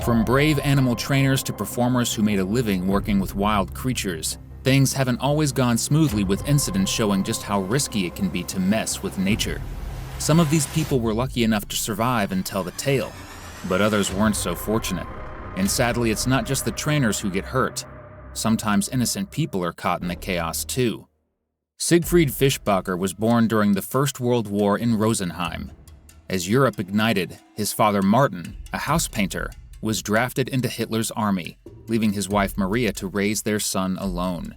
From brave animal trainers to performers who made a living working with wild creatures, things haven't always gone smoothly, with incidents showing just how risky it can be to mess with nature. Some of these people were lucky enough to survive and tell the tale, but others weren't so fortunate. And sadly, it's not just the trainers who get hurt. Sometimes innocent people are caught in the chaos too. Siegfried Fischbacher was born during the First World War in Rosenheim. As Europe ignited, his father Martin, a house painter, was drafted into Hitler's army, leaving his wife Maria to raise their son alone.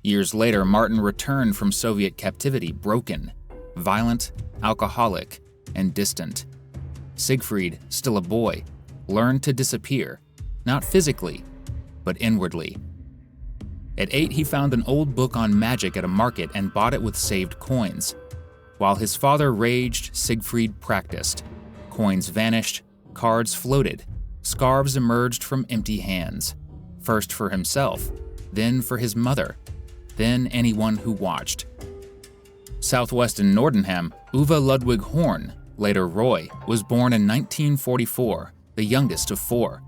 Years later, Martin returned from Soviet captivity broken, violent, alcoholic, and distant. Siegfried, still a boy, learned to disappear, not physically, but inwardly. At 8, he found an old book on magic at a market and bought it with saved coins. While his father raged, Siegfried practiced. Coins vanished, cards floated, scarves emerged from empty hands. First for himself, then for his mother, then anyone who watched. Southwest in Nordenham, Uwe Ludwig Horn, later Roy, was born in 1944, the youngest of 4.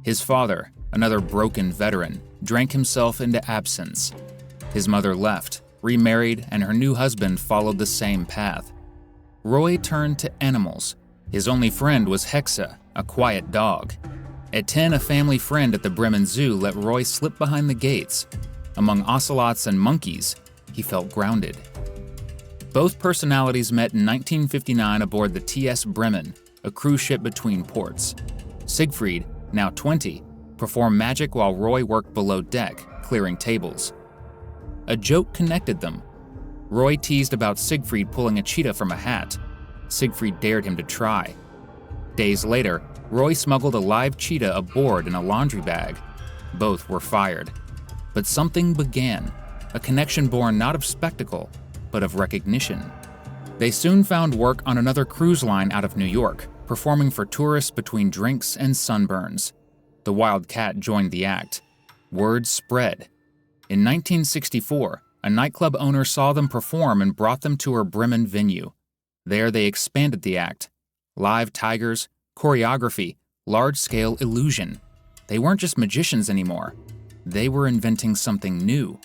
His father, another broken veteran, drank himself into absence. His mother left, remarried, and her new husband followed the same path. Roy turned to animals. His only friend was Hexa, a quiet dog. At 10, a family friend at the Bremen Zoo let Roy slip behind the gates. Among ocelots and monkeys, he felt grounded. Both personalities met in 1959 aboard the TS Bremen, a cruise ship between ports. Siegfried, now 20, performed magic while Roy worked below deck, clearing tables. A joke connected them. Roy teased about Siegfried pulling a cheetah from a hat. Siegfried dared him to try. Days later, Roy smuggled a live cheetah aboard in a laundry bag. Both were fired. But something began, a connection born not of spectacle, but of recognition. They soon found work on another cruise line out of New York, performing for tourists between drinks and sunburns. The wild cat joined the act. Word spread. In 1964, a nightclub owner saw them perform and brought them to her Bremen venue. There they expanded the act. Live tigers, choreography, large-scale illusion. They weren't just magicians anymore. They were inventing something new.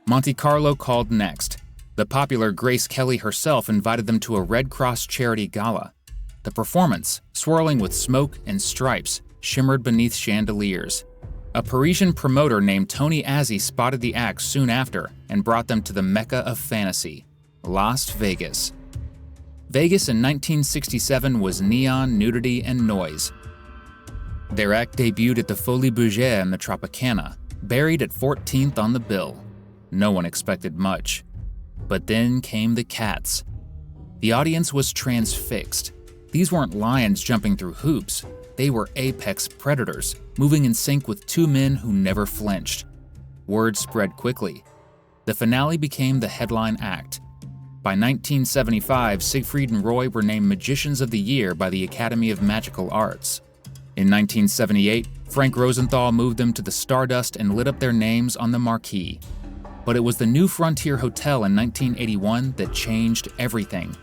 Monte Carlo called next. The popular Grace Kelly herself invited them to a Red Cross charity gala. The performance, swirling with smoke and stripes, shimmered beneath chandeliers. A Parisian promoter named Tony Azzi spotted the act soon after and brought them to the Mecca of fantasy, Las Vegas. Vegas in 1967 was neon, nudity, and noise. Their act debuted at the Folies Bergère in the Tropicana, buried at 14th on the bill. No one expected much. But then came the cats. The audience was transfixed. These weren't lions jumping through hoops. They were apex predators, moving in sync with 2 men who never flinched. Word spread quickly. The finale became the headline act. By 1975, Siegfried and Roy were named Magicians of the Year by the Academy of Magical Arts. In 1978, Frank Rosenthal moved them to the Stardust and lit up their names on the marquee. But it was the New Frontier Hotel in 1981 that changed everything.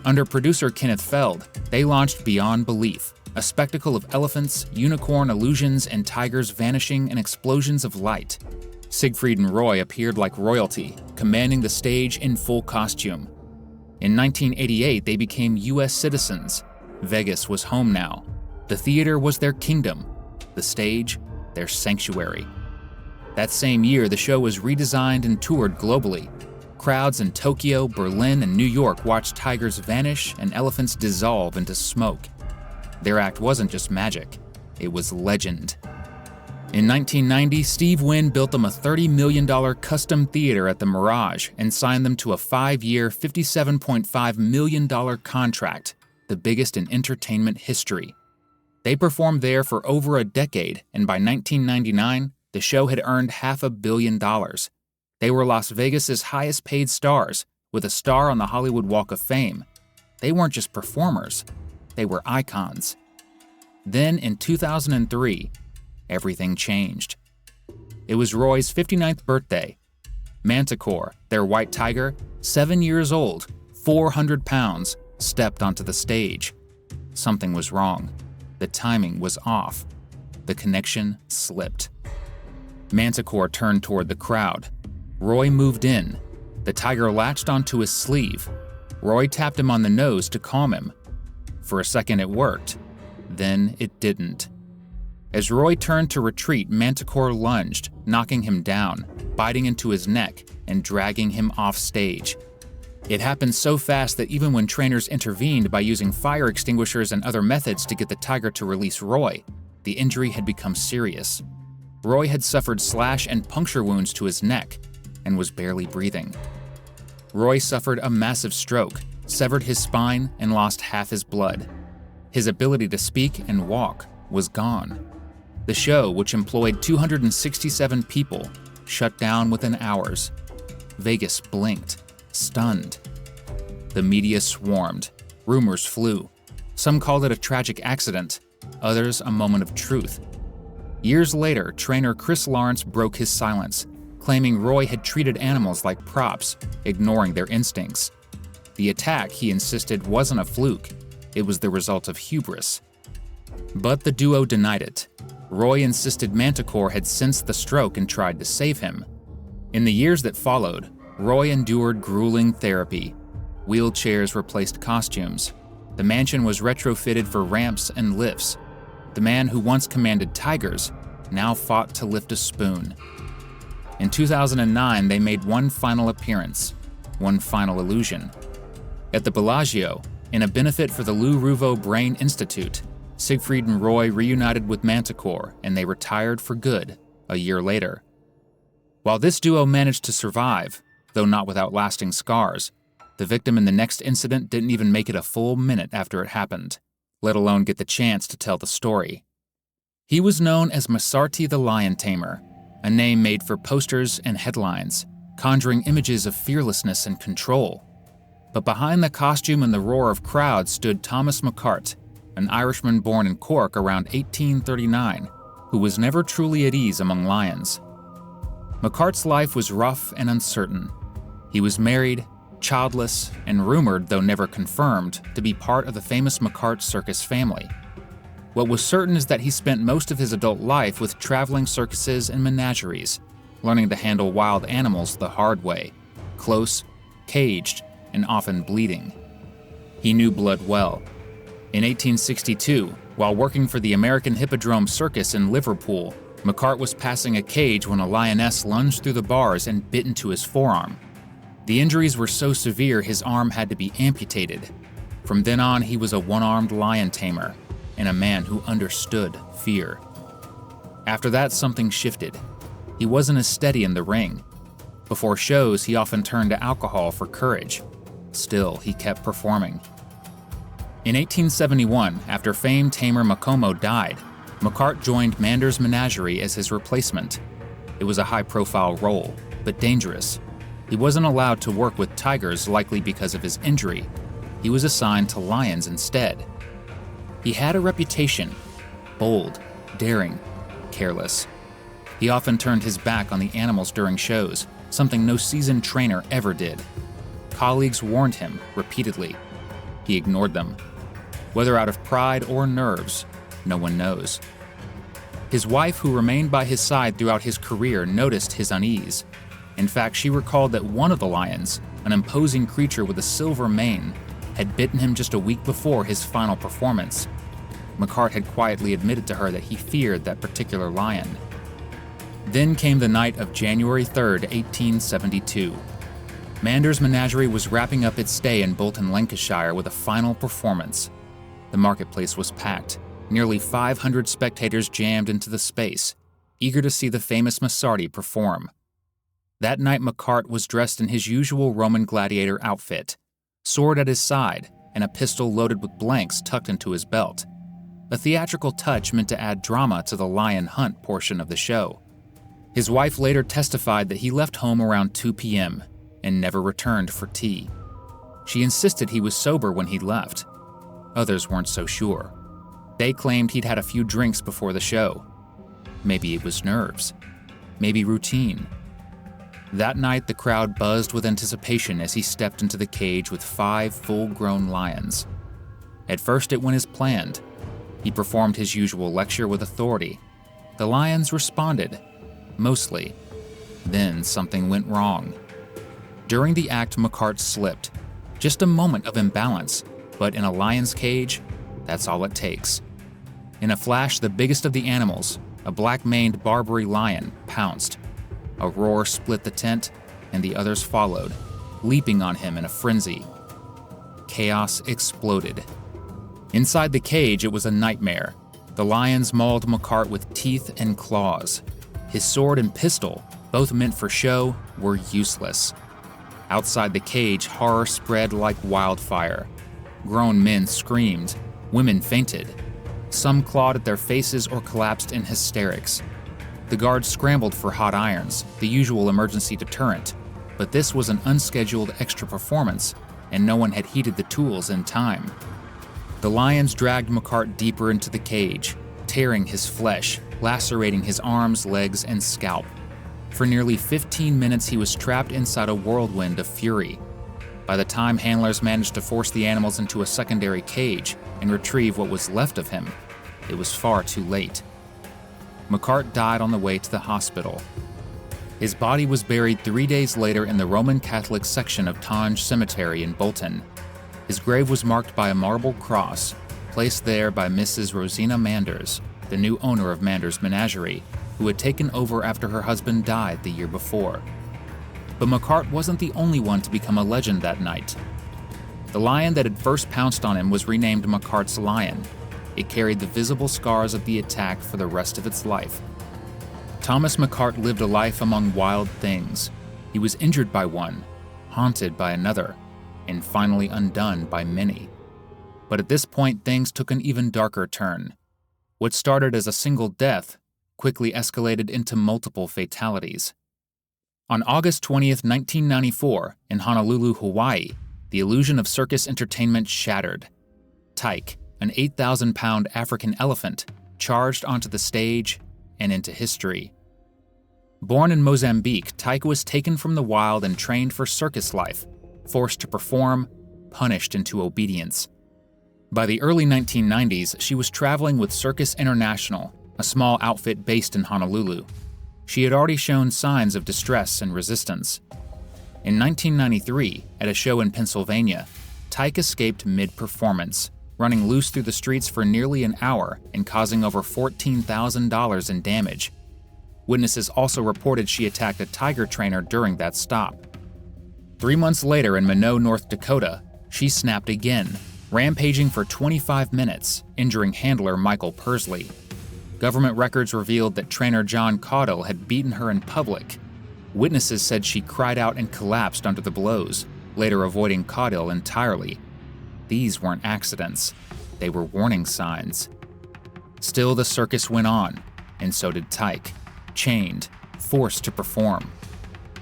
Under producer Kenneth Feld, they launched Beyond Belief, a spectacle of elephants, unicorn illusions, and tigers vanishing in explosions of light. Siegfried and Roy appeared like royalty, commanding the stage in full costume. In 1988, they became U.S. citizens. Vegas was home now. The theater was their kingdom, the stage, their sanctuary. That same year, the show was redesigned and toured globally. Crowds in Tokyo, Berlin, and New York watched tigers vanish and elephants dissolve into smoke. Their act wasn't just magic, it was legend. In 1990, Steve Wynn built them a $30 million custom theater at the Mirage and signed them to a 5-year, $57.5 million contract, the biggest in entertainment history. They performed there for over a decade, and by 1999, the show had earned $500 million. They were Las Vegas's highest paid stars, with a star on the Hollywood Walk of Fame. They weren't just performers, they were icons. Then in 2003, everything changed. It was Roy's 59th birthday. Manticore, their white tiger, 7 years old, 400 pounds, stepped onto the stage. Something was wrong. The timing was off. The connection slipped. Manticore turned toward the crowd. Roy moved in. The tiger latched onto his sleeve. Roy tapped him on the nose to calm him. For a second it worked. Then it didn't. As Roy turned to retreat, Manticore lunged, knocking him down, biting into his neck, and dragging him off stage. It happened so fast that even when trainers intervened by using fire extinguishers and other methods to get the tiger to release Roy, the injury had become serious. Roy had suffered slash and puncture wounds to his neck and was barely breathing. Roy suffered a massive stroke, severed his spine, and lost half his blood. His ability to speak and walk was gone. The show, which employed 267 people, shut down within hours. Vegas blinked, stunned. The media swarmed. Rumors flew. Some called it a tragic accident, others a moment of truth. Years later, trainer Chris Lawrence broke his silence, claiming Roy had treated animals like props, ignoring their instincts. The attack, he insisted, wasn't a fluke. It was the result of hubris. But the duo denied it. Roy insisted Manticore had sensed the stroke and tried to save him. In the years that followed, Roy endured grueling therapy. Wheelchairs replaced costumes. The mansion was retrofitted for ramps and lifts. The man who once commanded tigers now fought to lift a spoon. In 2009, they made one final appearance, one final illusion. At the Bellagio, in a benefit for the Lou Ruvo Brain Institute, Siegfried and Roy reunited with Manticore, and they retired for good a year later. While this duo managed to survive, though not without lasting scars, the victim in the next incident didn't even make it a full minute after it happened, let alone get the chance to tell the story. He was known as Massarti the Lion-Tamer, a name made for posters and headlines, conjuring images of fearlessness and control. But behind the costume and the roar of crowds stood Thomas McCart, an Irishman born in Cork around 1839, who was never truly at ease among lions. McCart's life was rough and uncertain. He was married, childless, and rumored, though never confirmed, to be part of the famous McCart circus family. What was certain is that he spent most of his adult life with traveling circuses and menageries, learning to handle wild animals the hard way, close, caged, and often bleeding. He knew blood well. In 1862, while working for the American Hippodrome Circus in Liverpool, McCart was passing a cage when a lioness lunged through the bars and bit into his forearm. The injuries were so severe his arm had to be amputated. From then on, he was a one-armed lion tamer and a man who understood fear. After that, something shifted. He wasn't as steady in the ring. Before shows, he often turned to alcohol for courage. Still, he kept performing. In 1871, after famed tamer Macomo died, McCart joined Mander's Menagerie as his replacement. It was a high-profile role, but dangerous. He wasn't allowed to work with tigers, likely because of his injury. He was assigned to lions instead. He had a reputation: bold, daring, careless. He often turned his back on the animals during shows, something no seasoned trainer ever did. Colleagues warned him repeatedly. He ignored them. Whether out of pride or nerves, no one knows. His wife, who remained by his side throughout his career, noticed his unease. In fact, she recalled that one of the lions, an imposing creature with a silver mane, had bitten him just a week before his final performance. McCart had quietly admitted to her that he feared that particular lion. Then came the night of January 3rd, 1872. Mander's Menagerie was wrapping up its stay in Bolton, Lancashire with a final performance. The marketplace was packed. Nearly 500 spectators jammed into the space, eager to see the famous Massarti perform. That night, McCart was dressed in his usual Roman gladiator outfit, sword at his side, and a pistol loaded with blanks tucked into his belt. A theatrical touch meant to add drama to the lion hunt portion of the show. His wife later testified that he left home around 2 p.m. and never returned for tea. She insisted he was sober when he left. Others weren't so sure. They claimed he'd had a few drinks before the show. Maybe it was nerves. Maybe routine. That night, the crowd buzzed with anticipation as he stepped into the cage with 5 full-grown lions. At first, it went as planned. He performed his usual lecture with authority. The lions responded, mostly. Then something went wrong. During the act, Massarti slipped. Just a moment of imbalance, but in a lion's cage, that's all it takes. In a flash, the biggest of the animals, a black-maned Barbary lion, pounced. A roar split the tent, and the others followed, leaping on him in a frenzy. Chaos exploded. Inside the cage, it was a nightmare. The lions mauled Massarti with teeth and claws. His sword and pistol, both meant for show, were useless. Outside the cage, horror spread like wildfire. Grown men screamed, women fainted. Some clawed at their faces or collapsed in hysterics. The guards scrambled for hot irons, the usual emergency deterrent, but this was an unscheduled extra performance, and no one had heated the tools in time. The lions dragged Massarti deeper into the cage, tearing his flesh, lacerating his arms, legs, and scalp. For nearly 15 minutes, he was trapped inside a whirlwind of fury. By the time handlers managed to force the animals into a secondary cage and retrieve what was left of him, it was far too late. Massarti died on the way to the hospital. His body was buried 3 days later in the Roman Catholic section of Tonge Cemetery in Bolton. His grave was marked by a marble cross, placed there by Mrs. Rosina Manders, the new owner of Manders Menagerie, who had taken over after her husband died the year before. But Massarti wasn't the only one to become a legend that night. The lion that had first pounced on him was renamed Massarti's Lion. It carried the visible scars of the attack for the rest of its life. Thomas Massarti lived a life among wild things. He was injured by one, haunted by another, and finally undone by many. But at this point, things took an even darker turn. What started as a single death quickly escalated into multiple fatalities. On August 20th, 1994, in Honolulu, Hawaii, the illusion of circus entertainment shattered. Tyke, an 8,000-pound African elephant, charged onto the stage and into history. Born in Mozambique, Tyke was taken from the wild and trained for circus life, forced to perform, punished into obedience. By the early 1990s, she was traveling with Circus International, a small outfit based in Honolulu. She had already shown signs of distress and resistance. In 1993, at a show in Pennsylvania, Tyke escaped mid-performance, running loose through the streets for nearly an hour and causing over $14,000 in damage. Witnesses also reported she attacked a tiger trainer during that stop. 3 months later in Minot, North Dakota, she snapped again, rampaging for 25 minutes, injuring handler Michael Persley. Government records revealed that trainer John Caudle had beaten her in public. Witnesses said she cried out and collapsed under the blows, later avoiding Caudle entirely. These weren't accidents. They were warning signs. Still, the circus went on, and so did Tyke, chained, forced to perform.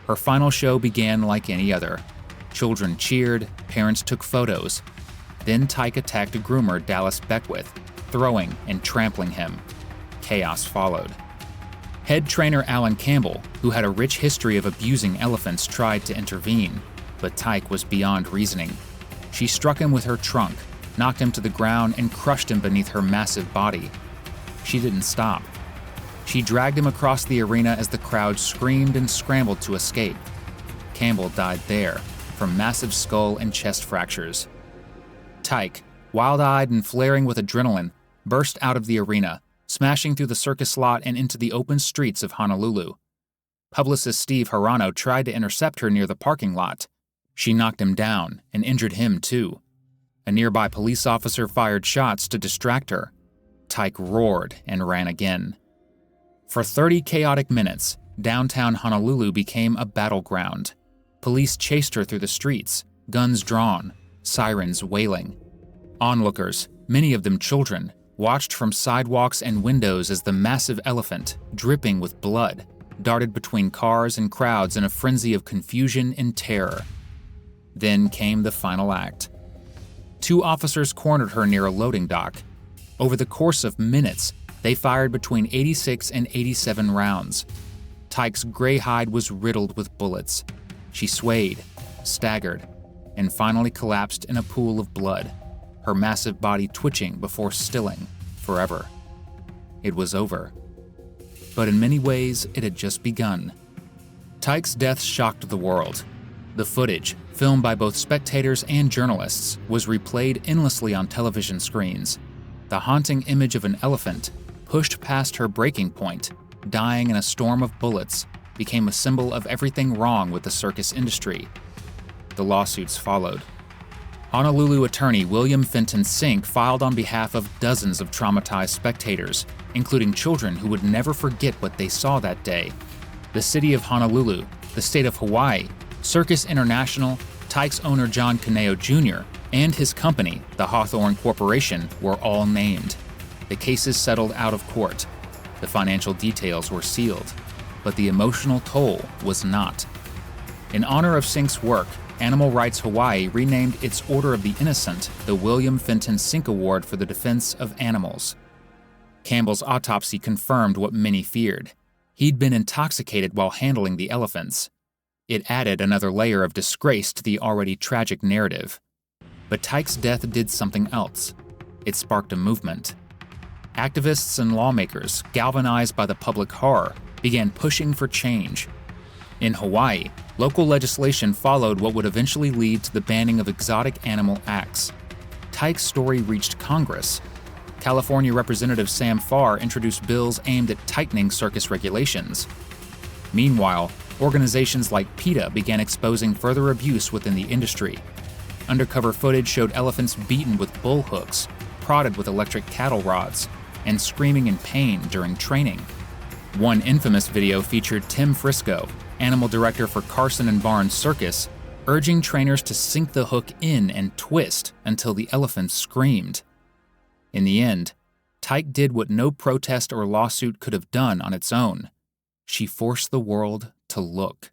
Her final show began like any other. Children cheered, parents took photos. Then Tyke attacked a groomer, Dallas Beckwith, throwing and trampling him. Chaos followed. Head trainer Alan Campbell, who had a rich history of abusing elephants, tried to intervene, but Tyke was beyond reasoning. She struck him with her trunk, knocked him to the ground, and crushed him beneath her massive body. She didn't stop. She dragged him across the arena as the crowd screamed and scrambled to escape. Campbell died there, from massive skull and chest fractures. Tyke, wild-eyed and flaring with adrenaline, burst out of the arena, smashing through the circus lot and into the open streets of Honolulu. Publicist Steve Harano tried to intercept her near the parking lot. She knocked him down and injured him too. A nearby police officer fired shots to distract her. Tyke roared and ran again. For 30 chaotic minutes, downtown Honolulu became a battleground. Police chased her through the streets, guns drawn, sirens wailing. Onlookers, many of them children, watched from sidewalks and windows as the massive elephant, dripping with blood, darted between cars and crowds in a frenzy of confusion and terror. Then came the final act. 2 officers cornered her near a loading dock. Over the course of minutes, they fired between 86 and 87 rounds. Tyke's gray hide was riddled with bullets. She swayed, staggered, and finally collapsed in a pool of blood, her massive body twitching before stilling for forever. It was over. But in many ways, it had just begun. Tyke's death shocked the world. The footage, filmed by both spectators and journalists, was replayed endlessly on television screens. The haunting image of an elephant, pushed past her breaking point, dying in a storm of bullets, became a symbol of everything wrong with the circus industry. The lawsuits followed. Honolulu attorney William Fenton Sink filed on behalf of dozens of traumatized spectators, including children who would never forget what they saw that day. The city of Honolulu, the state of Hawaii, Circus International, Tyke's owner John Caneo Jr., and his company, the Hawthorne Corporation, were all named. The cases settled out of court. The financial details were sealed, but the emotional toll was not. In honor of Sink's work, Animal Rights Hawaii renamed its Order of the Innocent the William Fenton Sink Award for the Defense of Animals. Campbell's autopsy confirmed what many feared. He'd been intoxicated while handling the elephants. It added another layer of disgrace to the already tragic narrative. But Tyke's death did something else. It sparked a movement. Activists and lawmakers, galvanized by the public horror, began pushing for change. In Hawaii, local legislation followed what would eventually lead to the banning of exotic animal acts. Tyke's story reached Congress. California Representative Sam Farr introduced bills aimed at tightening circus regulations. Meanwhile, organizations like PETA began exposing further abuse within the industry. Undercover footage showed elephants beaten with bull hooks, prodded with electric cattle rods, and screaming in pain during training. One infamous video featured Tim Frisco, animal director for Carson and Barnes Circus, urging trainers to sink the hook in and twist until the elephant screamed. In the end, Tyke did what no protest or lawsuit could have done on its own. She forced the world to look.